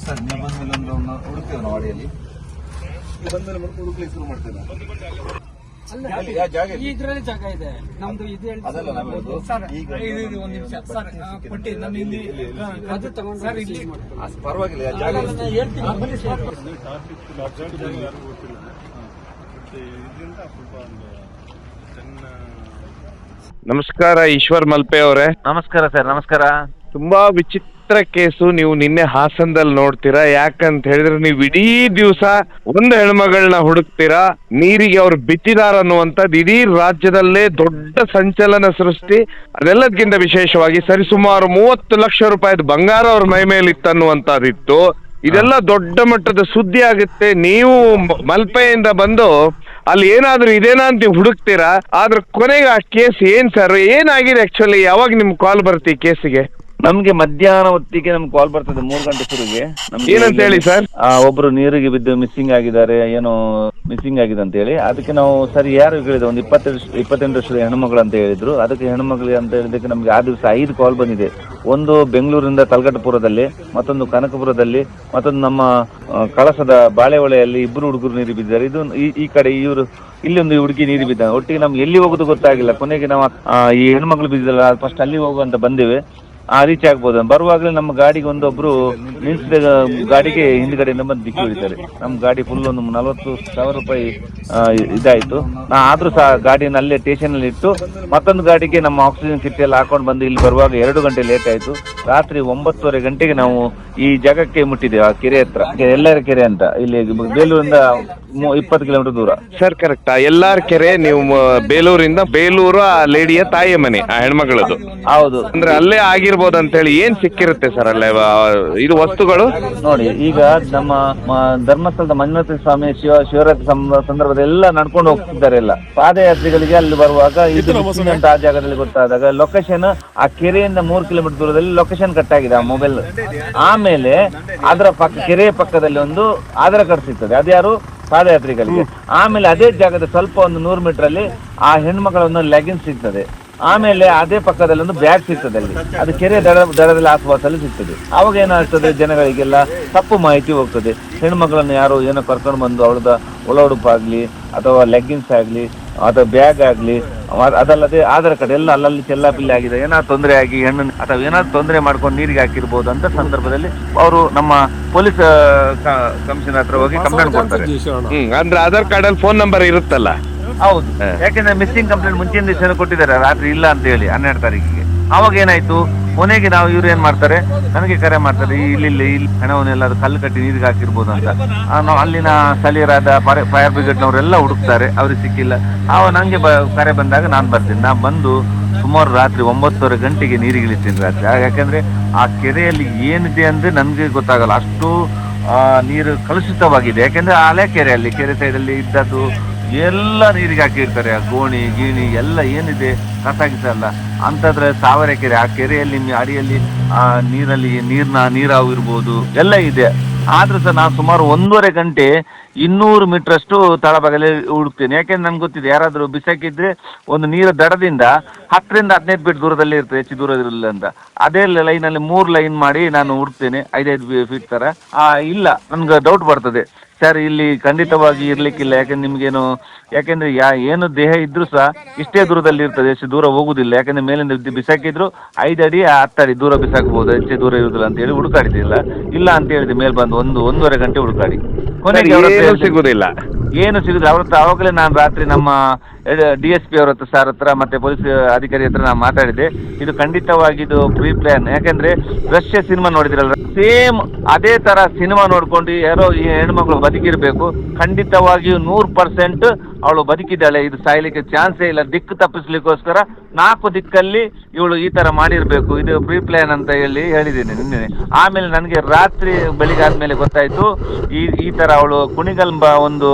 Sir ನೀವು ಬಂದ್ಮೇಲೆ ಒಂದು ಹುಡುಕ್ತೇವೆ ನಾವು ಅಡಿಯಲ್ಲಿ ಬಂದ್ಮೇಲೆ ಹುಡುಕ್ಲಿಕ್ಕೆ ಶುರು ಮಾಡ್ತೇವೆ. ಇದ್ರಲ್ಲಿ ಜಾಗ ಇದೆ ನಮ್ದು ಇದು ಅದಲ್ಲ ನಮ್ಮದು ಒಂದು ನಿಮಿಷ ಸರ್ ಕೊಟ್ಟಿ ನಮ್ಮ ಇಲ್ಲಿ ಅದು ತಗೊಂಡು ಸರ್ ಇಲ್ಲಿ ಪರವಾಗಿಲ್ಲ ಜಾಗ ನಮಸ್ಕಾರ ಈಶ್ವರ್ ಮಲ್ಪೆ ಅವರೇ. ನಮಸ್ಕಾರ ಸರ್. ನಮಸ್ಕಾರ. ತುಂಬಾ ವಿಚಿತ್ರ ಕೇಸು. ನೀವು ನಿನ್ನೆ ಹಾಸನದಲ್ಲಿ ನೋಡ್ತೀರಾ, ಯಾಕಂತ ಹೇಳಿದ್ರೆ ನೀವು ಇಡೀ ದಿವಸ ಒಂದು ಹೆಣ್ಮಗಳನ್ನ ಹುಡುಕ್ತೀರಾ. ನೀರಿಗೆ ಅವ್ರು ಬಿತ್ತಿದಾರ ಅನ್ನುವಂಥದ್ದು ಇಡೀ ರಾಜ್ಯದಲ್ಲೇ ದೊಡ್ಡ ಸಂಚಲನ ಸೃಷ್ಟಿ. ಅದೆಲ್ಲದಕ್ಕಿಂತ ವಿಶೇಷವಾಗಿ ಸರಿಸುಮಾರು 30 ಲಕ್ಷ ರೂಪಾಯಿದು ಬಂಗಾರ ಅವ್ರ ಮೈ ಮೇಲೆ ಇತ್ತನ್ನುವಂಥದ್ದಿತ್ತು. ಇದೆಲ್ಲ ದೊಡ್ಡ ಮಟ್ಟದ ಸುದ್ದಿ ಆಗುತ್ತೆ. ನೀವು ಮಲ್ಪೆಯಿಂದ ಬಂದು ಅಲ್ಲಿ ಏನಾದ್ರೂ ಇದೇನಾ ಅಂತ ನೀವು ಹುಡುಕ್ತೀರಾ, ಆದ್ರೆ ಕೊನೆಗೆ ಆ ಕೇಸ್ ಏನ್ ಸರ್, ಏನಾಗಿದೆ ಆಕ್ಚುಲಿ? ಯಾವಾಗ ನಿಮ್ಗೆ ಕಾಲ್ ಬರುತ್ತೆ ಈ ಕೇಸಿಗೆ? ನಮ್ಗೆ ಮಧ್ಯಾಹ್ನ ಹೊತ್ತಿಗೆ ನಮ್ಗೆ ಕಾಲ್ ಬರ್ತದೆ 3 ಗಂಟೆ ಶುರುಗೆ. ಏನಂತ ಹೇಳಿ ಸರ್? ಒಬ್ರು ನೀರಿಗೆ ಬಿದ್ದು ಮಿಸ್ಸಿಂಗ್ ಆಗಿದ್ದಾರೆ, ಏನೋ ಮಿಸ್ಸಿಂಗ್ ಆಗಿದೆ ಅಂತ ಹೇಳಿ. ಅದಕ್ಕೆ ನಾವು ಸರಿ ಯಾರು ಹೇಳಿದ್ರು, ಒಂದು 28 ವರ್ಷದ ಹೆಣ್ಮಗಳು ಅಂತ ಹೇಳಿದ್ರು. ಅದಕ್ಕೆ ಹೆಣ್ಮಗಳಿಗೆ ಅಂತ ಹೇಳಿದಕ್ಕೆ ನಮ್ಗೆ ಆ ದಿವಸ 5 ಕಾಲ್ ಬಂದಿದೆ. ಒಂದು ಬೆಂಗಳೂರಿಂದ ತಲಗಟ್ಟಪುರದಲ್ಲಿ, ಮತ್ತೊಂದು ಕನಕಪುರದಲ್ಲಿ, ಮತ್ತೊಂದು ನಮ್ಮ ಕಳಸದ ಬಾಳೆಹೊಳೆಯಲ್ಲಿ 2 ಹುಡುಗರು ನೀರು ಬಿದ್ದಾರೆ. ಇದು ಈ ಕಡೆ ಇವರು ಇಲ್ಲಿ ಒಂದು ಹುಡುಗಿ ನೀರು ಬಿದ್ದ. ಒಟ್ಟಿಗೆ ನಮ್ಗೆ ಎಲ್ಲಿ ಹೋಗೋದು ಗೊತ್ತಾಗಿಲ್ಲ. ಕೊನೆಗೆ ನಾವು ಈ ಹೆಣ್ಮಕ್ಳು ಬಿದ್ದಿಲ್ಲ, ಫಸ್ಟ್ ಅಲ್ಲಿ ಹೋಗುವಂತ ಬಂದೇವೆ. ರೀಚ್ ಆಗ್ಬೋದು. ಬರುವಾಗಲೇ ನಮ್ಮ ಗಾಡಿಗೆ ಒಂದೊಬ್ರು ನಿಲ್ಸಿದ ಗಾಡಿಗೆ ಹಿಂದ್ಗಡೆಯಿಂದ ಬಂದು ದಿಕ್ಕಿ ಹೊಡಿತಾರೆ. ನಮ್ಮ ಗಾಡಿ ಫುಲ್ ಒಂದು 40,000 ರೂಪಾಯಿ ಇದಾಯ್ತು. ಆದ್ರೂ ಸಹ ಗಾಡಿಯನ್ನು ಅಲ್ಲೇ ಸ್ಟೇಷನಲ್ಲಿ ಇಟ್ಟು ಮತ್ತೊಂದು ಗಾಡಿಗೆ ನಮ್ಮ ಆಕ್ಸಿಜನ್ ಕಿಟ್ ಎಲ್ಲ ಹಾಕೊಂಡು ಬಂದು ಇಲ್ಲಿ ಬರುವಾಗ 2 ಗಂಟೆ ಲೇಟ್ ಆಯ್ತು. ರಾತ್ರಿ 9:30 ಗಂಟೆಗೆ ನಾವು ಈ ಜಾಗಕ್ಕೆ ಮುಟ್ಟಿದ್ದೇವೆ, ಆ ಕೆರೆ ಹತ್ರ, ಎಲ್ಲರ ಕೆರೆ ಅಂತ, ಇಲ್ಲಿ ಬೇಲೂರಿಂದ 20 ಕಿಲೋಮೀಟರ್ ದೂರ. ಸರ್ ಕರೆಕ್ಟಾ? ಎಲ್ಲಾರ ಕೆರೆ. ನೀವು ಬೇಲೂರಿಂದ, ಬೇಲೂರು ಆ ಲೇಡಿಯ ತಾಯಿಯ ಮನೆ, ಆ ಹೆಣ್ಮಗಳದು. ಹೌದು. ಅಂದ್ರೆ ಅಲ್ಲೇ ಆಗಿರ್ಬೋದು ಅಂತ ಹೇಳಿ ಏನ್ ಸಿಕ್ಕಿರುತ್ತೆ ಸರ್ ಅಲ್ಲೇ ಇದು ವಸ್ತುಗಳು? ನೋಡಿ, ಈಗ ನಮ್ಮ ಧರ್ಮಸ್ಥಳದ ಮಂಜುನಾಥ ಸ್ವಾಮಿ ಶಿವರಾತ್ರಿ ಸಂದರ್ಭದಲ್ಲಿ ಎಲ್ಲ ನಡ್ಕೊಂಡು ಹೋಗ್ತಿದ್ದಾರೆ. ಎಲ್ಲ ಪಾದಯಾತ್ರಿಗಳಿಗೆ ಅಲ್ಲಿ ಬರುವಾಗ ಇದು ಅಂತ ಆ ಜಾಗದಲ್ಲಿ ಗೊತ್ತಾದಾಗ ಲೊಕೇಶನ್ ಆ ಕೆರೆಯಿಂದ 3 ಕಿಲೋಮೀಟರ್ ದೂರದಲ್ಲಿ ಲೊಕೇಶನ್ ಕಟ್ ಆಗಿದೆ ಆ ಮೊಬೈಲ್. ಆಮೇಲೆ ಅದರ ಕೆರೆಯ ಪಕ್ಕದಲ್ಲಿ ಒಂದು ಆಧಾರ್ ಕಾರ್ಡ್ ಸಿಗ್ತದೆ, ಅದ್ಯಾರು ಪಾದಯಾತ್ರಿಗಳಿಗೆ. ಆಮೇಲೆ ಅದೇ ಜಾಗದ ಸ್ವಲ್ಪ ಒಂದು 100 ಮೀಟರ್ ಅಲ್ಲಿ ಆ ಹೆಣ್ಮಕ್ಳ ಒಂದು ಲೆಗಿನ್ಸ್ ಸಿಗ್ತದೆ. ಆಮೇಲೆ ಅದೇ ಪಕ್ಕದಲ್ಲಿ ಒಂದು ಬ್ಯಾಗ್ ಸಿಗ್ತದೆ, ಅಲ್ಲಿ ಅದು ಕೆರೆ ದಡದಲ್ಲಿ ಆಸುಪಾಸಲ್ಲಿ ಸಿಗ್ತದೆ. ಅವಾಗ ಏನಾಗ್ತದೆ, ಜನಗಳಿಗೆಲ್ಲ ತಪ್ಪು ಮಾಹಿತಿ ಹೋಗ್ತದೆ. ಹೆಣ್ಮಕ್ಳನ್ನು ಯಾರೋ ಏನೋ ಕರ್ಕೊಂಡು ಬಂದು ಅವಳದ ಒಳ ಉಡುಪಾಗ್ಲಿ ಅಥವಾ ಲೆಗ್ಗಿನ್ಸ್ ಆಗಲಿ ಅಥವಾ ಬ್ಯಾಗ್ ಆಗಲಿ, ಅದಲ್ಲದೆ ಆಧಾರ್ ಕಾರ್ಡ್ ಎಲ್ಲ ಅಲ್ಲಲ್ಲಿ ಚೆಲ್ಲಾಪಿಲ್ಲಿ ಆಗಿದೆ, ಏನಾದ್ರು ತೊಂದರೆ ಆಗಿ ಹೆಣ್ಣು ಅಥವಾ ಏನಾದ್ರು ತೊಂದರೆ ಮಾಡ್ಕೊಂಡು ನೀರಿಗೆ ಹಾಕಿರ್ಬೋದು ಅಂತ ಸಂದರ್ಭದಲ್ಲಿ ಅವರು ನಮ್ಮ ಪೊಲೀಸ್ ಕಮಿಷನರ್ ಹತ್ರ ಹೋಗಿ ಕಂಪ್ಲೇಂಟ್ ಕೊಡ್ತಾರೆ. ಅಂದ್ರೆ ಆಧಾರ್ ಕಾರ್ಡ್ ಅಲ್ಲಿ ಫೋನ್ ನಂಬರ್ ಇರುತ್ತಲ್ಲ? ಹೌದು. ಯಾಕೆಂದ್ರೆ ಮಿಸ್ಸಿಂಗ್ ಕಂಪ್ಲೇಂಟ್ ಮುಂಚಿನ ದಿವಸ ಕೊಟ್ಟಿದ್ದಾರೆ, ರಾತ್ರಿ ಇಲ್ಲ ಅಂತ ಹೇಳಿ 12 ತಾರೀಕಿಗೆ. ಅವಾಗ ಏನಾಯ್ತು, ಕೊನೆಗೆ ನಾವು ಇವ್ರು ಏನ್ ಮಾಡ್ತಾರೆ, ನನಗೆ ಕರೆ ಮಾಡ್ತಾರೆ, ಇಲ್ಲಿ ಹಣವನ್ನೆಲ್ಲ ಕಲ್ಲು ಕಟ್ಟಿ ನೀರಿಗೆ ಹಾಕಿರ್ಬೋದು ಅಂತ. ನಾವು ಅಲ್ಲಿನ ಸ್ಥಳೀಯರಾದ ಫೈರ್ ಬ್ರಿಗೇಡ್ನವರೆಲ್ಲ ಹುಡುಕ್ತಾರೆ, ಅವ್ರಿಗೆ ಸಿಕ್ಕಿಲ್ಲ. ನಂಗೆ ಕರೆ ಬಂದಾಗ ನಾನು ಬರ್ತೀನಿ. ನಾನು ಬಂದು ಸುಮಾರು ರಾತ್ರಿ 9:30 ಗಂಟೆಗೆ ನೀರಿಗೆ ಇಳಿತೀನಿ ರಾತ್ರಿ. ಯಾಕಂದ್ರೆ ಆ ಕೆರೆಯಲ್ಲಿ ಏನಿದೆ ಅಂದ್ರೆ ನನ್ಗೆ ಗೊತ್ತಾಗಲ್ಲ, ಅಷ್ಟು ನೀರು ಕಲುಷಿತವಾಗಿದೆ. ಯಾಕಂದ್ರೆ ಹಳೆ ಕೆರೆಯಲ್ಲಿ, ಕೆರೆ ಸೈಡಲ್ಲಿ ಇದ್ದದ್ದು ಎಲ್ಲ ನೀರಿಗೆ ಹಾಕಿರ್ತಾರೆ, ಗೋಣಿ ಗೀಣಿ ಎಲ್ಲ ಏನಿದೆ ಕಸ ಗಿಸಲ್ಲ ಅಂತಂದ್ರೆ ಸಾವಿರ ಕೆರೆ. ಆ ಕೆರೆಯಲ್ಲಿ ಅಡಿಯಲ್ಲಿ ನೀರಲ್ಲಿ ನೀರಾವು ಇರ್ಬೋದು, ಎಲ್ಲ ಇದೆ. ಆದ್ರೂ ಸಹ ನಾನು ಸುಮಾರು 1.5 ಗಂಟೆ 200 ಮೀಟರ್ ಅಷ್ಟು ತಳಭಾಗದಲ್ಲಿ ಹುಡುಕ್ತೇನೆ. ಯಾಕೆಂದ್ರೆ ನನ್ಗೆ ಗೊತ್ತಿದೆ, ಯಾರಾದ್ರೂ ಬಿಸಾಕಿದ್ರೆ ಒಂದು ನೀರ ದಡದಿಂದ 10 ರಿಂದ 15 ಫೀಟ್ ದೂರದಲ್ಲಿ ಇರ್ತದೆ, ಹೆಚ್ಚು ದೂರ ಇರಲಿಲ್ಲ ಅಂತ. ಅದೇ ಲೈನಲ್ಲಿ 3 ಲೈನ್ ಮಾಡಿ ನಾನು ಹುಡುಕ್ತೇನೆ, 5-5 ಫೀಟ್ ತರ. ಇಲ್ಲ, ನನ್ಗೆ ಡೌಟ್ ಬರ್ತದೆ, ಸರ್ ಇಲ್ಲಿ ಖಂಡಿತವಾಗಿ ಇರ್ಲಿಕ್ಕಿಲ್ಲ. ಯಾಕಂದ್ರೆ ನಿಮ್ಗೇನು, ಯಾಕೆಂದ್ರೆ ಏನು ದೇಹ ಇದ್ರೂ ಸಹ ಇಷ್ಟೇ ದೂರದಲ್ಲಿ ಇರ್ತದೆ, ಎಷ್ಟು ದೂರ ಹೋಗುದಿಲ್ಲ. ಯಾಕಂದ್ರೆ ಮೇಲಿಂದ ಬಿಸಾಕಿದ್ರು 5 ಅಡಿ 10 ಅಡಿ ದೂರ ಬಿಸಾಕಬಹುದು, ಹೆಚ್ಚು ದೂರ ಇರುದಿಲ್ಲ ಅಂತ ಹೇಳಿ ಹುಡುಕಾಡಿದಿಲ್ಲ. ಇಲ್ಲ ಅಂತ ಹೇಳಿದೆ, ಮೇಲೆ ಬಂದು 1.5 ಗಂಟೆ ಹುಡುಕಾಡಿ ಕೊನೆಗೆ ಸಿಗುದಿಲ್ಲ, ಏನು ಸಿಗುದಿಲ್ಲ. ಅವ್ರ ಹತ್ರ ಆವಾಗಲೇ ನಾನು ರಾತ್ರಿ ನಮ್ಮ DSP ಅವ್ರ ಹತ್ರ, ಸರ್ ಹತ್ರ, ಮತ್ತೆ ಪೊಲೀಸ್ ಅಧಿಕಾರಿ ಹತ್ರ ನಾನು ಮಾತಾಡಿದೆ. ಇದು ಖಂಡಿತವಾಗಿ ಇದು ಪ್ರೀ ಪ್ಲಾನ್. ಯಾಕಂದ್ರೆ ರಷ್ಯಾ ಸಿನಿಮಾ ನೋಡಿದ್ರಲ್ಲ, ಸೇಮ್ ಅದೇ ತರ ಸಿನಿಮಾ ನೋಡ್ಕೊಂಡು ಯಾರೋ ಈ ಹೆಣ್ಮಕ್ಳು ಬದುಕಿರ್ಬೇಕು. ಖಂಡಿತವಾಗಿಯೂ 100% ಅವಳು ಬದುಕಿದ್ದಾಳೆ, ಇದು ಸಾಯ್ಲಿಕ್ಕೆ ಚಾನ್ಸೇ ಇಲ್ಲ. ದಿಕ್ಕು ತಪ್ಪಿಸ್ಲಿಕ್ಕೋಸ್ಕರ 4 ದಿಕ್ಕಲ್ಲಿ ಇವಳು ಈ ತರ ಮಾಡಿರ್ಬೇಕು, ಇದು ಪ್ರೀ ಪ್ಲಾನ್ ಅಂತ ಹೇಳಿದ್ದೇನೆ ನಿನ್ನೆ. ಆಮೇಲೆ ನನಗೆ ರಾತ್ರಿ ಬೆಳಿಗ್ಗೆ ಆದ್ಮೇಲೆ ಗೊತ್ತಾಯ್ತು, ಈ ತರ ಅವಳು ಕುಣಿಗಲ್ ಒಂದು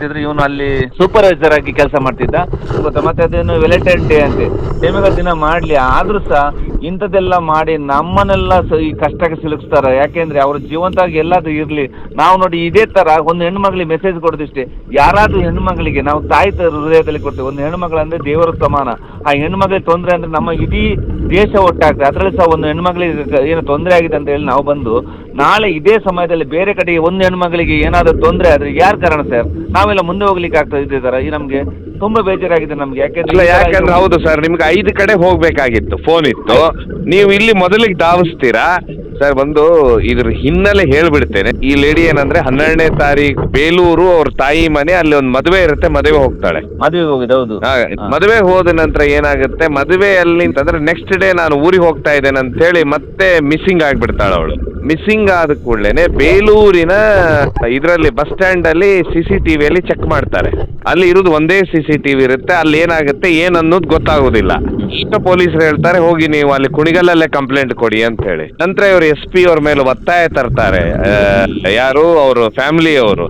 ಮಾಡ್ತಿದ್ರು, ಇವನು ಅಲ್ಲಿ ಸೂಪರ್ವೈಸರ್ ಆಗಿ ಕೆಲಸ ಮಾಡ್ತಿದ್ದ ಗೊತ್ತಾ. ಮತ್ತೆ ಅದೇನು ವೆಲೆಂಟೈನ್ ಡೇ ಅಂತೆ ನೇಮಕ ದಿನ ಮಾಡ್ಲಿ, ಆದ್ರೂ ಸಹ ಇಂಥದ್ದೆಲ್ಲ ಮಾಡಿ ನಮ್ಮನ್ನೆಲ್ಲ ಈ ಕಷ್ಟಕ್ಕೆ ಸಿಲುಕಿಸ್ತಾರೆ. ಯಾಕೆಂದ್ರೆ ಅವ್ರ ಜೀವಂತವಾಗಿ ಎಲ್ಲಾದ್ರೂ ಇರ್ಲಿ. ನಾವು ನೋಡಿ ಇದೇ ತರ ಒಂದು ಹೆಣ್ಮಗಳಿಗೆ ಮೆಸೇಜ್ ಕೊಡೋದಿಷ್ಟೇ, ಯಾರಾದ್ರೂ ಹೆಣ್ಮಗಳಿಗೆ ನಾವು ತಾಯಿ ಹೃದಯದಲ್ಲಿ ಕೊಡ್ತೇವೆ. ಒಂದು ಹೆಣ್ಮಗಳಂದ್ರೆ ದೇವರ ಸಮಾನ. ಆ ಹೆಣ್ಮಗಳಿಗೆ ತೊಂದರೆ ಅಂದ್ರೆ ನಮ್ಮ ಇಡೀ ದೇಶ ಒಟ್ಟಾಗ್ತದೆ. ಅದರಲ್ಲಿ ಸಹ ಒಂದು ಹೆಣ್ಮಗಳಿಗೆ ಏನು ತೊಂದರೆ ಆಗಿದೆ ಅಂತ ಹೇಳಿ ನಾವು ಬಂದು ನಾಳೆ ಇದೇ ಸಮಯದಲ್ಲಿ ಬೇರೆ ಕಡೆಗೆ ಒಂದು ಹೆಣ್ಮಗಳಿಗೆ ಏನಾದರೂ ತೊಂದರೆ ಆದ್ರೆ ಯಾರು ಕಾರಣ ಸರ್? ನಾವೆಲ್ಲ ಮುಂದೆ ಹೋಗ್ಲಿಕ್ಕೆ ಆಗ್ತದೆ ಇದೇ ತರ. ಈ ನಮ್ಗೆ ತುಂಬಾ ಬೇಜಾರಾಗಿದೆ ನಮ್ಗೆ. ಯಾಕಂದ್ರೆ ಹೌದು ಸರ್, ನಿಮ್ಗೆ 5 ಕಡೆ ಹೋಗ್ಬೇಕಾಗಿತ್ತು, ಫೋನ್ ಇತ್ತು, ನೀವು ಇಲ್ಲಿ ಮೊದಲಿಗೆ ಧಾವಿಸ್ತೀರಾ ಸರ್. ಒಂದು ಇದ್ರ ಹಿನ್ನೆಲೆ ಹೇಳ್ಬಿಡ್ತೇನೆ. ಈ ಲೇಡಿ ಏನಂದ್ರೆ 12ನೇ ತಾರೀಕು ಬೇಲೂರು ಅವ್ರ ತಾಯಿ ಮನೆ, ಅಲ್ಲಿ ಒಂದು ಮದುವೆ ಇರುತ್ತೆ, ಮದುವೆ ಹೋಗ್ತಾಳೆ. ಮದುವೆ ಹೋಗಿದೆ, ಹೌದು. ಮದುವೆ ಹೋದ ನಂತರ ಏನಾಗುತ್ತೆ, ಮದುವೆಯಲ್ಲಿ ಅಂತಂದ್ರೆ ನೆಕ್ಸ್ಟ್ ಡೇ ನಾನು ಊರಿಗೆ ಹೋಗ್ತಾ ಇದ್ದೇನೆ ಅಂತ ಹೇಳಿ ಮತ್ತೆ ಮಿಸ್ಸಿಂಗ್ ಆಗ್ಬಿಡ್ತಾಳೆ ಅವಳು. ಮಿಸ್ಸಿಂಗ್ ಆದ ಕೂಡಲೇ ಬೇಲೂರಿನ ಇದರಲ್ಲಿ ಬಸ್ ಸ್ಟ್ಯಾಂಡ್ ಅಲ್ಲಿ CCTV ಅಲ್ಲಿ ಚೆಕ್ ಮಾಡ್ತಾರೆ. ಅಲ್ಲಿ ಇರೋದು ಒಂದೇ CCTV ಇರುತ್ತೆ. ಅಲ್ಲಿ ಏನಾಗುತ್ತೆ ಏನನ್ನೋದು ಗೊತ್ತಾಗೋದಿಲ್ಲ. ಇಷ್ಟ ಪೊಲೀಸರು ಹೇಳ್ತಾರೆ ಹೋಗಿ ನೀವು ಅಲ್ಲಿ ಕುಣಿಗಲ್ಲೇ ಕಂಪ್ಲೇಂಟ್ ಕೊಡಿ ಅಂತ ಹೇಳಿ. ನಂತರ ಇವರು SP ಅವ್ರ ಮೇಲೆ ಒತ್ತಾಯ ತರ್ತಾರೆ. ಯಾರು ಅವರು ಫ್ಯಾಮಿಲಿ ಅವರು.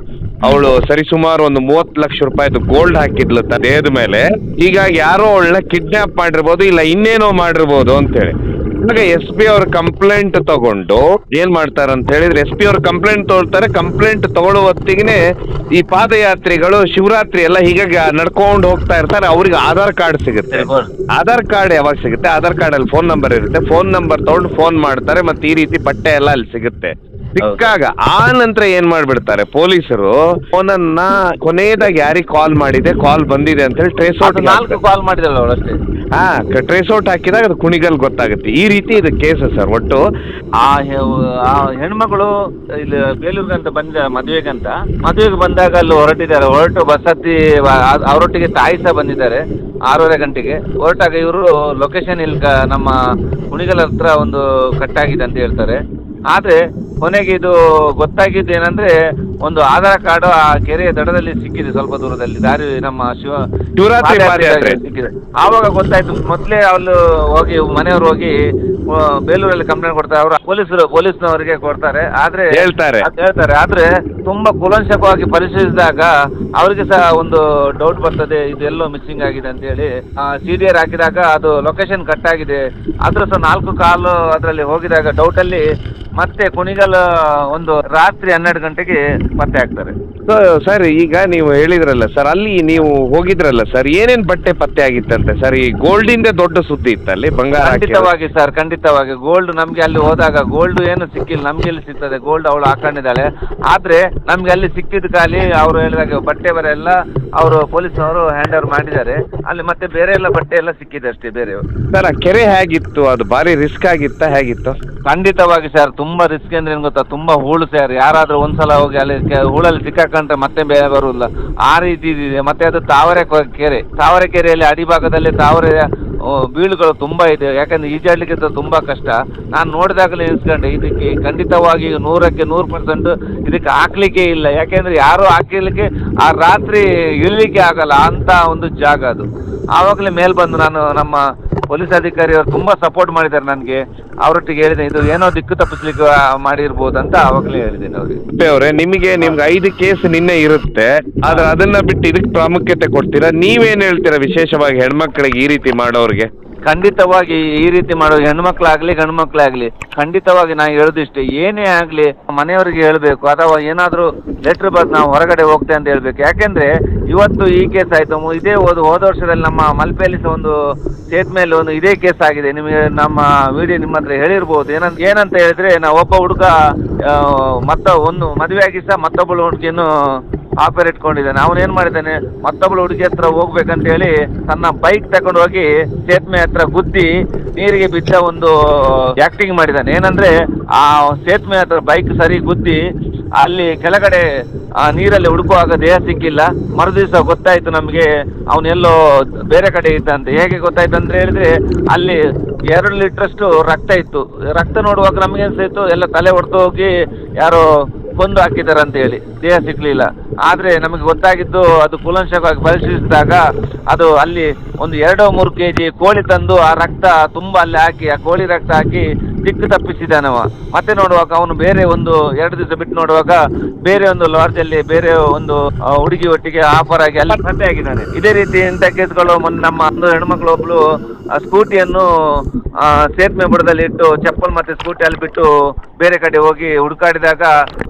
ಅವಳು ಸರಿಸುಮಾರು ಒಂದು 30 ಲಕ್ಷ ರೂಪಾಯಿದು ಗೋಲ್ಡ್ ಹಾಕಿದ್ಲು ದೇಹದ ಮೇಲೆ. ಹೀಗಾಗಿ ಯಾರೋ ಅವಳನ್ನ ಕಿಡ್ನಾಪ್ ಮಾಡಿರ್ಬೋದು, ಇಲ್ಲ ಇನ್ನೇನೋ ಮಾಡಿರ್ಬೋದು ಅಂತೇಳಿ. ಇವಾಗ SP ಅವ್ರ ಕಂಪ್ಲೇಂಟ್ ತಗೊಂಡು ಏನ್ ಮಾಡ್ತಾರೆ ಅಂತ ಹೇಳಿದ್ರೆ, SP ಅವ್ರ ಕಂಪ್ಲೇಂಟ್ ತಗೊಳ್ತಾರೆ. ಕಂಪ್ಲೇಂಟ್ ತಗೊಳ್ಳೋ ಹೊತ್ತಿಗೆ ಈ ಪಾದಯಾತ್ರಿಗಳು ಶಿವರಾತ್ರಿ ಎಲ್ಲ ಹೀಗಾಗಿ ನಡ್ಕೊಂಡು ಹೋಗ್ತಾ ಇರ್ತಾರೆ. ಅವ್ರಿಗೆ ಆಧಾರ್ ಕಾರ್ಡ್ ಸಿಗುತ್ತೆ. ಆಧಾರ್ ಕಾರ್ಡ್ ಯಾವಾಗ ಸಿಗುತ್ತೆ? ಆಧಾರ್ ಕಾರ್ಡ್ ಅಲ್ಲಿ ಫೋನ್ ನಂಬರ್ ಇರುತ್ತೆ. ಫೋನ್ ನಂಬರ್ ತಗೊಂಡು ಫೋನ್ ಮಾಡ್ತಾರೆ. ಮತ್ತೆ ಈ ರೀತಿ ಬಟ್ಟೆ ಎಲ್ಲ ಅಲ್ಲಿ ಸಿಗುತ್ತೆ. ಸಿಕ್ಕಾಗ ಆ ನಂತರ ಏನ್ ಮಾಡ್ಬಿಡ್ತಾರೆ ಪೊಲೀಸರು, ಫೋನನ್ನ ಕೊನೆಯದಾಗಿ ಯಾರಿಗೆ ಕಾಲ್ ಮಾಡಿದೆ, ಕಾಲ್ ಬಂದಿದೆ ಅಂತ ಹೇಳಿ ಟ್ರೇಸ್ ಔಟ್ 4 ಕಾಲ್ ಮಾಡಿದಲ್ಲ ಅವಳಷ್ಟೇ. ಟ್ರೇಸ್ ಔಟ್ ಹಾಕಿದಾಗ ಅದು ಕುಣಿಗಲ್ ಗೊತ್ತಾಗುತ್ತೆ. ಈ ರೀತಿ ಇದು ಕೇಸ್ ಸರ್. ಒಟ್ಟು ಆ ಹೆಣ್ಮಗಳು ಇಲ್ಲಿ ಬೇಲೂರ್ಗಂತ ಬಂದ ಮದುವೆಗೆ ಬಂದಾಗ ಅಲ್ಲಿ ಹೊರಟು ಬಸ್ ಹತ್ತಿ ಅವರೊಟ್ಟಿಗೆ ತಾಯಿ ಸಹ ಬಂದಿದ್ದಾರೆ 6:30 ಗಂಟೆಗೆ. ಹೊರಟಾಗ ಇವರು ಲೊಕೇಶನ್ ಇಲ್ಲಿ ನಮ್ಮ ಕುಣಿಗಲ್ ಹತ್ರ ಒಂದು ಕಟ್ಟಾಗಿದೆ ಅಂತ ಹೇಳ್ತಾರೆ. ಆದ್ರೆ ಕೊನೆಗೆ ಇದು ಗೊತ್ತಾಗಿದ್ದು ಏನಂದ್ರೆ, ಒಂದು ಆಧಾರ್ ಕಾರ್ಡು ಆ ಕೆರೆಯ ದಡದಲ್ಲಿ ಸಿಕ್ಕಿದೆ, ಸ್ವಲ್ಪ ದೂರದಲ್ಲಿ ದಾರಿ ನಮ್ಮ ಶಿವರಾತ್ರಿ ಸಿಕ್ಕಿದೆ. ಆವಾಗ ಗೊತ್ತಾಯ್ತು. ಮೊದಲೇ ಅವಳು ಹೋಗಿ ಮನೆಯವರು ಹೋಗಿ ಬೇಲೂರಲ್ಲಿ ಕಂಪ್ಲೇಂಟ್ ಕೊಡ್ತಾರೆ. ಅವರು ಪೊಲೀಸ್ನವರಿಗೆ ಕೊಡ್ತಾರೆ. ಆದ್ರೆ ಹೇಳ್ತಾರೆ. ಆದ್ರೆ ತುಂಬಾ ಕುಲಂಶಕವಾಗಿ ಪರಿಶೀಲಿಸಿದಾಗ ಅವ್ರಿಗೆ ಸಹ ಒಂದು ಡೌಟ್ ಬರ್ತದೆ, ಇದು ಎಲ್ಲೋ ಮಿಸ್ಸಿಂಗ್ ಆಗಿದೆ ಅಂತ ಹೇಳಿ. CDR ಹಾಕಿದಾಗ ಅದು ಲೊಕೇಶನ್ ಕಟ್ ಆಗಿದೆ. ಅದ್ರ ಸಹ 4 ಕಾಲು ಅದರಲ್ಲಿ ಹೋಗಿದಾಗ ಡೌಟ್ ಅಲ್ಲಿ ಮತ್ತೆ ಕುಣಿಗಲ್ ಒಂದು ರಾತ್ರಿ 12 ಗಂಟೆಗೆ ಪತ್ತೆ ಆಗ್ತಾರೆ. ಸರ್ ಈಗ ನೀವು ಹೇಳಿದ್ರಲ್ಲ ಸರ್, ಅಲ್ಲಿ ನೀವು ಹೋಗಿದ್ರಲ್ಲ ಸರ್, ಏನೇನ್ ಬಟ್ಟೆ ಪತ್ತೆ ಆಗಿತ್ತಂತೆ ಸರ್? ಈ ಗೋಲ್ಡಿಂದ ದೊಡ್ಡ ಸುದ್ದಿ ಇತ್ತಲ್ಲಿ, ಬಂಗಾರ. ಖಂಡಿತವಾಗಿ ಸರ್, ಖಂಡಿತವಾಗಿ ಗೋಲ್ಡ್ ನಮ್ಗೆ ಅಲ್ಲಿ ಹೋದಾಗ ಗೋಲ್ಡ್ ಏನು ಸಿಕ್ಕಿಲ್ಲ. ನಮ್ಗೆ ಎಲ್ಲಿ ಸಿಗ್ತದೆ ಗೋಲ್ಡ್? ಅವಳು ಹಾಕೊಂಡಿದ್ದಾಳೆ. ಆದ್ರೆ ನಮ್ಗೆ ಅಲ್ಲಿ ಸಿಕ್ಕಿದ ಖಾಲಿ ಅವರು ಹೇಳಿದಾಗ ಬಟ್ಟೆ ಬರೆ ಎಲ್ಲ ಅವರು ಪೊಲೀಸ್ನವರು ಹ್ಯಾಂಡ್ ಓವರ್ ಮಾಡಿದ್ದಾರೆ. ಅಲ್ಲಿ ಮತ್ತೆ ಬೇರೆ ಎಲ್ಲ ಬಟ್ಟೆ ಎಲ್ಲ ಸಿಕ್ಕಿದೆ ಅಷ್ಟೇ ಬೇರೆ. ಸರ್ ಆ ಕೆರೆ ಹೇಗಿತ್ತು? ಅದು ಭಾರಿ ರಿಸ್ಕ್ ಆಗಿತ್ತಾ, ಹೇಗಿತ್ತು? ಖಂಡಿತವಾಗಿ ಸರ್, ತುಂಬಾ ರಿಸ್ಕ್ ಅಂದ್ರೆ ಏನ್ ಗೊತ್ತಾ, ತುಂಬಾ ಹೂಳು ಸರ್. ಯಾರಾದ್ರೂ ಒಂದ್ಸಲ ಹೋಗಿ ಅಲ್ಲಿ ಹೂಳಲ್ಲಿ ಸಿಕ್ಕಾಕೊಂಡ್ರೆ ಮತ್ತೆ ಬೇರೆ ಬರುವುದಿಲ್ಲ, ಆ ರೀತಿ ಇದೆ. ಮತ್ತೆ ಅದು ತಾವರೆ ಕೆರೆಯಲ್ಲಿ ಅಡಿಭಾಗದಲ್ಲಿ ತಾವರೆ ಬೀಳುಗಳು ತುಂಬಾ ಇದೆ. ಯಾಕಂದ್ರೆ ಈಜಾಡ್ಲಿಕ್ಕೆ ತುಂಬಾ ಕಷ್ಟ. ನಾನು ನೋಡಿದಾಗಲೇ ಎನಿಸ್ಕೊಂಡೆ ಇದಕ್ಕೆ ಖಂಡಿತವಾಗಿ 100ಕ್ಕೆ 100% ಇದಕ್ಕೆ ಹಾಕ್ಲಿಕ್ಕೆ ಇಲ್ಲ. ಯಾಕೆಂದ್ರೆ ಯಾರು ಹಾಕಿರ್ಲಿಕ್ಕೆ ಆ ರಾತ್ರಿ ಇರ್ಲಿಕ್ಕೆ ಆಗಲ್ಲ ಅಂತ ಒಂದು ಜಾಗ ಅದು. ಆವಾಗಲೇ ಮೇಲ್ ಬಂದು ನಾನು ನಮ್ಮ ಪೊಲೀಸ್ ಅಧಿಕಾರಿ ಅವರು ತುಂಬಾ ಸಪೋರ್ಟ್ ಮಾಡಿದ್ದಾರೆ ನನಗೆ. ಅವರೊಟ್ಟಿಗೆ ಹೇಳಿದೆ ಇದು ಏನೋ ದಿಕ್ಕು ತಪ್ಪಿಸ್ಲಿಕ್ಕೆ ಮಾಡಿರ್ಬೋದು ಅಂತ ಆವಾಗಲೇ ಹೇಳಿದ್ದೇನೆ ಅವ್ರಿಗೆ. ನಿಮ್ಗೆ 5 ಕೇಸ್ ನಿನ್ನೆ ಇರುತ್ತೆ, ಆದ್ರೆ ಅದನ್ನ ಬಿಟ್ಟು ಇದಕ್ಕೆ ಪ್ರಾಮುಖ್ಯತೆ ಕೊಡ್ತೀರಾ? ನೀವೇನ್ ಹೇಳ್ತೀರಾ ವಿಶೇಷವಾಗಿ ಹೆಣ್ಮಕ್ಳಿಗೆ ಈ ರೀತಿ ಮಾಡೋರಿಗೆ? ಖಂಡಿತವಾಗಿ ಈ ರೀತಿ ಮಾಡೋ ಹೆಣ್ಮಕ್ಳಾಗ್ಲಿ ಗಂಡ್ಮಕ್ಳಾಗ್ಲಿ ಖಂಡಿತವಾಗಿ ನಾ ಹೇಳೋದಿಷ್ಟೇ, ಏನೇ ಆಗ್ಲಿ ಮನೆಯವರಿಗೆ ಹೇಳ್ಬೇಕು, ಅಥವಾ ಏನಾದ್ರೂ ಲೆಟ್ರ್ ಬರ್ದು ನಾವು ಹೊರಗಡೆ ಹೋಗ್ತೇವೆ ಅಂತ ಹೇಳ್ಬೇಕು. ಯಾಕೆಂದ್ರೆ ಇವತ್ತು ಈ ಕೇಸ್ ಆಯ್ತು, ಇದೇ ಹೋದ ವರ್ಷದಲ್ಲಿ ನಮ್ಮ ಮಲ್ಪೆಯಲ್ಲಿ ಸಹ ಒಂದು ಸ್ಟೇಟ್ ಮೇಲೆ ಒಂದು ಇದೇ ಕೇಸ್ ಆಗಿದೆ. ನಿಮಗೆ ನಮ್ಮ ವಿಡಿಯೋ ನಿಮ್ಮ ಹತ್ರ ಹೇಳಿರ್ಬೋದು. ಏನಂತ ಹೇಳಿದ್ರೆ, ನಾವು ಒಬ್ಬ ಹುಡುಗ ಒಂದು ಮದುವೆ ಆಗಿ ಸಹ ಮತ್ತೊಬ್ಬಳು ಹುಡುಗಿಯನ್ನು ಆಫರ್ ಇಟ್ಕೊಂಡಿದ್ದಾನೆ. ಅವನೇನ್ ಮಾಡಿದ್ದಾನೆ, ಮತ್ತೊಬ್ಬಳು ಹುಡುಗಿ ಹತ್ರ ಹೋಗ್ಬೇಕಂತ ಹೇಳಿ ತನ್ನ ಬೈಕ್ ತಗೊಂಡು ಹೋಗಿ ಸೇತುವೆ ಹತ್ರ ಗುದ್ದಿ ನೀರಿಗೆ ಬಿದ್ದ ಒಂದು ಆಕ್ಟಿಂಗ್ ಮಾಡಿದ್ದಾನೆ. ಏನಂದ್ರೆ ಆ ಸೇತುವೆ ಹತ್ರ ಬೈಕ್ ಸರಿ ಗುದ್ದಿ ಅಲ್ಲಿ ಕೆಳಗಡೆ ನೀರಲ್ಲಿ ಹುಡುಕುವಾಗ ದೇಹ ಸಿಕ್ಕಿಲ್ಲ. ಮರುದಿವಸ ಗೊತ್ತಾಯ್ತು ನಮಗೆ ಅವನೆಲ್ಲೋ ಬೇರೆ ಕಡೆ ಇದ್ದಂತೆ. ಹೇಗೆ ಗೊತ್ತಾಯ್ತು ಅಂದ್ರೆ ಹೇಳಿದ್ರೆ, ಅಲ್ಲಿ 2 ಲೀಟ್ರಷ್ಟು ರಕ್ತ ಇತ್ತು. ರಕ್ತ ನೋಡುವಾಗ ನಮಗೆ ಅನ್ಸಿತ್ತು ಎಲ್ಲ ತಲೆ ಹೊಡೆದು ಹೋಗಿ ಯಾರೋ ಕೊಂದು ಹಾಕಿದ್ದಾರೆ ಅಂತ ಹೇಳಿ, ದೇಹ ಸಿಗ್ಲಿಲ್ಲ. ಆದ್ರೆ ನಮಗೆ ಗೊತ್ತಾಗಿದ್ದು ಅದು ಕುಲಂಶಕವಾಗಿ ಪರಿಶೀಲಿಸಿದಾಗ ಅದು ಅಲ್ಲಿ ಒಂದು 2-3 kg ಕೋಳಿ ತಂದು ಆ ರಕ್ತ ತುಂಬಾ ಅಲ್ಲಿ ಹಾಕಿ, ಆ ಕೋಳಿ ರಕ್ತ ಹಾಕಿ ದಿಕ್ಕು ತಪ್ಪಿಸಿದಾನವ. ಮತ್ತೆ ನೋಡುವಾಗ ಅವನು ಬೇರೆ ಒಂದು 2 ದಿವಸ ಬಿಟ್ಟು ನೋಡುವಾಗ ಬೇರೆ ಒಂದು ಲಾಡ್ಜ್ ಅಲ್ಲಿ ಬೇರೆ ಒಂದು ಹುಡುಗಿ ಒಟ್ಟಿಗೆ ಆಫರ್ ಆಗಿ ಅಲ್ಲಿ ಪತ್ತೆ ಆಗಿದ್ದಾನೆ. ಇದೇ ರೀತಿ ಇಂಥ ಕೇಸ್ಗಳು ನಮ್ಮ ಒಂದು ಹೆಣ್ಮಕ್ಳು ಒಬ್ಳು ಸ್ಕೂಟಿಯನ್ನು ಸೇತುವೆ ಬುಡದಲ್ಲಿ ಇಟ್ಟು ಚಪ್ಪಲ್ ಮತ್ತೆ ಸ್ಕೂಟಿ ಅಲ್ಲಿ ಬಿಟ್ಟು ಬೇರೆ ಕಡೆ ಹೋಗಿ ಹುಡುಕಾಡಿದಾಗ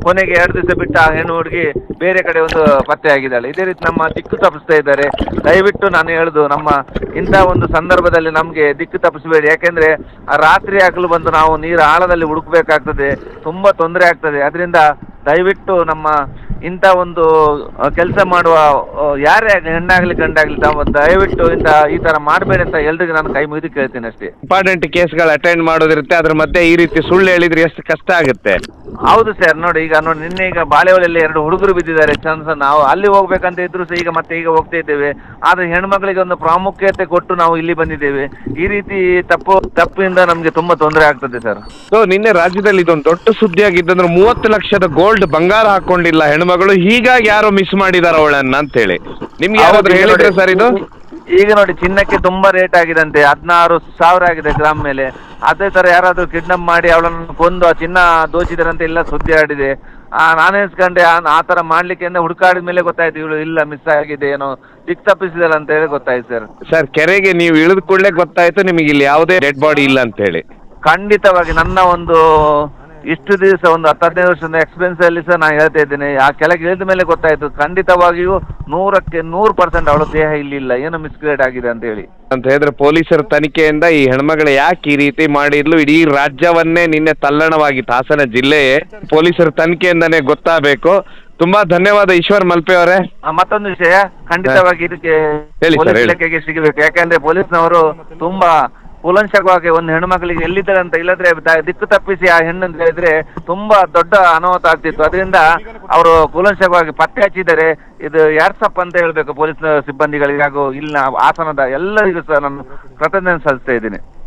ಕೊನೆಗೆ 2 ದಿವಸ ಬಿಟ್ಟು ಆ ಹೆಣ್ಣು ಹುಡುಗಿ ಬೇರೆ ಕಡೆ ಒಂದು ಪತ್ತೆ ಆಗಿದ್ದಾಳೆ. ಇದೇ ರೀತಿ ನಮ್ಮ ದಿಕ್ಕು ತಪ್ಪಿಸ್ತಾ ಇದ್ದಾರೆ. ದಯವಿಟ್ಟು ನಾನು ಹೇಳುದು, ನಮ್ಮ ಇಂಥ ಒಂದು ಸಂದರ್ಭದಲ್ಲಿ ನಮಗೆ ದಿಕ್ಕು ತಪ್ಪಿಸಬೇಡಿ. ಯಾಕೆಂದ್ರೆ ಆ ರಾತ್ರಿ ಆಗಲು ಬಂದು ನಾವು ನೀರು ಆಳದಲ್ಲಿ ಹುಡುಕ್ಬೇಕಾಗ್ತದೆ, ತುಂಬಾ ತೊಂದರೆ ಆಗ್ತದೆ. ಅದರಿಂದ ದಯವಿಟ್ಟು ನಮ್ಮ ಇಂಥ ಒಂದು ಕೆಲಸ ಮಾಡುವ ಯಾರೇ ಹೆಣ್ಣಾಗ್ಲಿ ಗಂಡಾಗ್ಲಿ ದಯವಿಟ್ಟು ಈ ತರ ಮಾಡಬೇಡಿ ಅಂತ ಎಲ್ರಿಗೂ ನಾನು ಕೈ ಮುಗಿದು ಕೇಳ್ತೀನಿ ಅಷ್ಟೇ. ಇಂಪಾರ್ಟೆಂಟ್ ಕೇಸ್ಗಳು ಅಟೆಂಡ್ ಮಾಡೋದಿರುತ್ತೆ, ಅದ್ರ ಮಧ್ಯೆ ಈ ರೀತಿ ಸುಳ್ಳು ಹೇಳಿದ್ರೆ ಎಷ್ಟು ಕಷ್ಟ ಆಗುತ್ತೆ. ಹೌದು ಸರ್, ನೋಡಿ ಈಗ ನಿನ್ನೆ ಈಗ ಬಾಳೆಹೊಳೆಯಲ್ಲಿ 2 ಹುಡುಗರು ಬಿದ್ದಿದ್ದಾರೆ ಸಣ್ಣ. ನಾವು ಅಲ್ಲಿ ಹೋಗ್ಬೇಕಂತ ಇದ್ರು ಸಹ ಈಗ ಹೋಗ್ತಾ ಇದ್ದೇವೆ. ಆದ್ರೆ ಹೆಣ್ಮಕ್ಳಿಗೆ ಒಂದು ಪ್ರಾಮುಖ್ಯತೆ ಕೊಟ್ಟು ನಾವು ಇಲ್ಲಿ ಬಂದಿದ್ದೇವೆ. ಈ ರೀತಿ ತಪ್ಪಿಂದ ನಮ್ಗೆ ತುಂಬಾ ತೊಂದರೆ ಆಗ್ತದೆ ಸರ್. ಸೊ ನಿನ್ನೆ ರಾಜ್ಯದಲ್ಲಿ ಇದೊಂದು ದೊಡ್ಡ ಸುದ್ದಿ ಆಗಿದ್ದಂದ್ರೆ 30 ಲಕ್ಷದ ಗೋಲ್ಡ್ ಬಂಗಾರ ಹಾಕೊಂಡಿಲ್ಲ ಹೆಣ್ಮಗಳು, ಹೀಗಾಗಿ ಯಾರೋ ಮಿಸ್ ಮಾಡಿದಾರ ಅವಳನ್ನ ಅಂತ ಹೇಳಿ ನಿಮ್ಗೆ ಯಾರಾದ್ರೂ ಹೇಳಿದ್ರೆ ಸರ್ ಇದು? ಈಗ ನೋಡಿ ಚಿನ್ನಕ್ಕೆ ತುಂಬಾ ರೇಟ್ ಆಗಿದಂತೆ, 16,000 ಆಗಿದೆ ಗ್ರಾಮ್ ಮೇಲೆ. ಅದೇ ತರ ಯಾರಾದ್ರೂ ಕಿಡ್ನಾಪ್ ಮಾಡಿ ಅವಳನ್ನು ಕೊಂದು ಆ ಚಿನ್ನ ದೋಚಿದಾರಂತೆ ಎಲ್ಲ ಸುದ್ದಿ ಆಡಿದೆ. ನಾನು ಎನ್ಸ್ಕೊಂಡೆ ಆ ತರ ಮಾಡ್ಲಿಕ್ಕೆ ಹುಡುಕಾಡಿದ ಮೇಲೆ ಗೊತ್ತಾಯ್ತು ಇವಳು ಇಲ್ಲ ಮಿಸ್ ಆಗಿದೆ, ಏನೋ ದಿಕ್ ತಪ್ಪಿಸಿದಲ್ಲ ಅಂತ ಹೇಳಿ ಗೊತ್ತಾಯ್ತು ಸರ್. ಸರ್ ಕೆರೆಗೆ ನೀವು ಇಳಿದ ಕೂಡಲೇ ಗೊತ್ತಾಯ್ತು ನಿಮಗೆ ಇಲ್ಲಿ ಯಾವುದೇ ಡೆಡ್ ಬಾಡಿ ಇಲ್ಲ ಅಂತ ಹೇಳಿ? ಖಂಡಿತವಾಗಿ ನನ್ನ ಒಂದು ಇಷ್ಟು ದಿವಸ ಒಂದು 10-15 ವರ್ಷದ ಎಕ್ಸ್ಪೀರಿಯನ್ಸ್ ಅಲ್ಲಿ ಸಹ ನಾನು ಹೇಳ್ತಾ ಇದ್ದೇನೆ. ಆ ಕೆಳಗೆ ಇಳಿದ ಮೇಲೆ ಗೊತ್ತಾಯ್ತು ಖಂಡಿತವಾಗಿಯೂ 100% ಅವಳ ದೇಹ ಇಲ್ಲಿಲ್ಲ, ಏನೋ ಮಿಸ್ಕ್ರಿಯೇಟ್ ಆಗಿದೆ ಅಂತ ಹೇಳಿ. ಅಂತ ಹೇಳಿದ್ರೆ ಪೊಲೀಸರ ತನಿಖೆಯಿಂದ ಈ ಹೆಣ್ಮಗಳು ಯಾಕೆ ಈ ರೀತಿ ಮಾಡಿದ್ಲು ಇಡೀ ರಾಜ್ಯವನ್ನೇ ನಿನ್ನೆ ತಲ್ಲಣವಾಗಿತ್ತು, ಹಾಸನ ಜಿಲ್ಲೆಯೇ ಪೊಲೀಸರ ತನಿಖೆಯಿಂದನೇ ಗೊತ್ತಾಗಬೇಕು. ತುಂಬಾ ಧನ್ಯವಾದ ಈಶ್ವರ್ ಮಲ್ಪೆ ಅವರೇ. ಮತ್ತೊಂದು ವಿಷಯ, ಖಂಡಿತವಾಗಿ ಇದಕ್ಕೆ ಪೊಲೀಸ್ ಇಲಾಖೆಗೆ ಸಿಗಬೇಕು. ಯಾಕಂದ್ರೆ ಪೊಲೀಸ್ನವರು ತುಂಬಾ ಕೂಲಂಕಷವಾಗಿ ಒಂದು ಹೆಣ್ಮಕ್ಳಿಗೆ ಎಲ್ಲಿದ್ದಾರೆ ಅಂತ ಇಲ್ಲದ್ರೆ ದಿಕ್ಕು ತಪ್ಪಿಸಿ ಆ ಹೆಣ್ಣು ಅಂತ ಹೇಳಿದ್ರೆ ತುಂಬಾ ದೊಡ್ಡ ಅನಾಹುತ ಆಗ್ತಿತ್ತು. ಅದರಿಂದ ಅವರು ಕೂಲಂಕಷವಾಗಿ ಪತ್ತೆ ಹಚ್ಚಿದ್ದಾರೆ. ಇದು ಯಾರ್ಸಪ್ಪ ಅಂತ ಹೇಳ್ಬೇಕು ಪೊಲೀಸ್ ಸಿಬ್ಬಂದಿಗಳಿಗೆ ಹಾಗೂ ಇಲ್ಲ ಹಾಸನದ ಎಲ್ಲರಿಗೂ ಸಹ ನಾನು ಕೃತಜ್ಞತೆ ಸಲ್ಲಿಸ್ತಾ ಇದ್ದೀನಿ.